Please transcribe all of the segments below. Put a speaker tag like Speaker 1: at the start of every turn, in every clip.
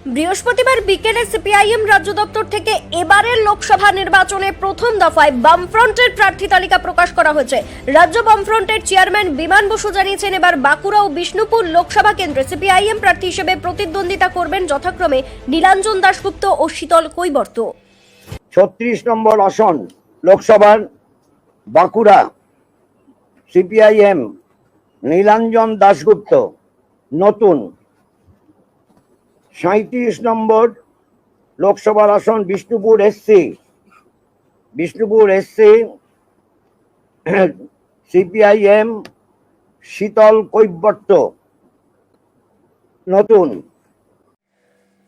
Speaker 1: বৃহস্পতিবার বিকেলে সিপিআইএম রাজ্য দপ্তর থেকে এবারের লোকসভা নির্বাচনে প্রথম দফায় বামফ্রন্টের প্রার্থী তালিকা প্রকাশ করা হয়েছে। রাজ্য বামফ্রন্টের চেয়ারম্যান বিমান বসু জানিয়েছেন, এবার বাঁকুড়া ও বিষ্ণুপুর লোকসভা কেন্দ্রে সিপিআইএম প্রার্থী হিসেবে প্রতিদ্বন্দ্বিতা করবেন যথাক্রমে নীলাঞ্জন দাশগুপ্ত ও শীতল কৈবর্ত।
Speaker 2: 36 নম্বর আসন লোকসভার বাঁকুড়া সিপিআইএম নীলাঞ্জন দাশগুপ্ত নতুন। 37 নম্বর লোকসভার আসন বিষ্ণুপুর এসসি সিপিআইএম শীতল কৈবর্ত নতুন।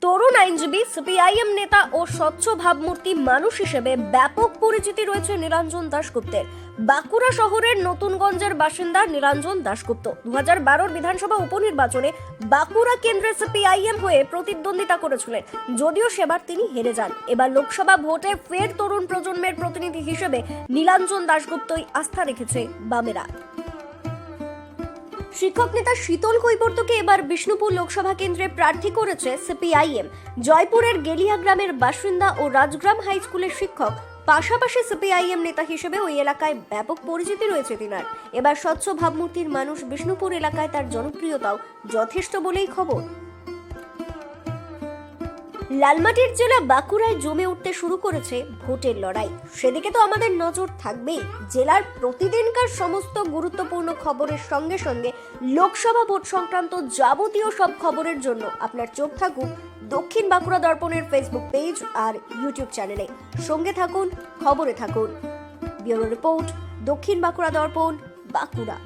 Speaker 1: তরুণ আইনজীবী, সিপিআইএম নেতা ও স্বচ্ছ ভাবমূর্তি মানুষ হিসেবে ব্যাপক পরিচিতি রয়েছে নীলাঞ্জন দাশগুপ্তের। বাঁকুড়া শহরের নতুনগঞ্জের বাসিন্দা নীলাঞ্জন দাশগুপ্ত 2012 বিধানসভা উপনির্বাচনে বাঁকুড়া কেন্দ্রে সিপিআইএম হয়ে প্রতিদ্বন্দ্বিতা করেছিলেন, যদিও সেবার তিনি হেরে যান। এবার লোকসভা ভোটে ফের তরুণ প্রজন্মের প্রতিনিধি হিসেবে নীলাঞ্জন দাশগুপ্তই আস্থা রেখেছে বামেরা। শিক্ষক নেতা শীতল কৈবর্তকে এবার বিষ্ণুপুর লোকসভা কেন্দ্রে প্রার্থী করেছে সিপিআইএম। জয়পুরের গেলিয়া গ্রামের বাসিন্দা ও রাজগ্রাম হাই স্কুলের শিক্ষক, পাশাপাশি সিপিআইএম নেতা হিসেবে ওই এলাকায় ব্যাপক পরিচিতি রয়েছে তিনার। এবার স্বচ্ছ ভাবমূর্তির মানুষ বিষ্ণুপুর এলাকায় তার জনপ্রিয়তাও যথেষ্ট বলেই খবর। লালমাটির জেলা বাঁকুড়ায় জমে উঠতে শুরু করেছে ভোটের লড়াই। সেদিকে তো আমাদের নজর থাকবেই। জেলার প্রতিদিনকার সমস্ত গুরুত্বপূর্ণ খবরের সঙ্গে সঙ্গে লোকসভা ভোট সংক্রান্ত যাবতীয় সব খবরের জন্য আপনার চোখ থাকুক দক্ষিণ বাঁকুড়া দর্পণের ফেসবুক পেজ আর ইউটিউব চ্যানেলে। সঙ্গে থাকুন, খবরে থাকুন। ব্যুরো রিপোর্ট, দক্ষিণ বাঁকুড়া দর্পণ, বাঁকুড়া।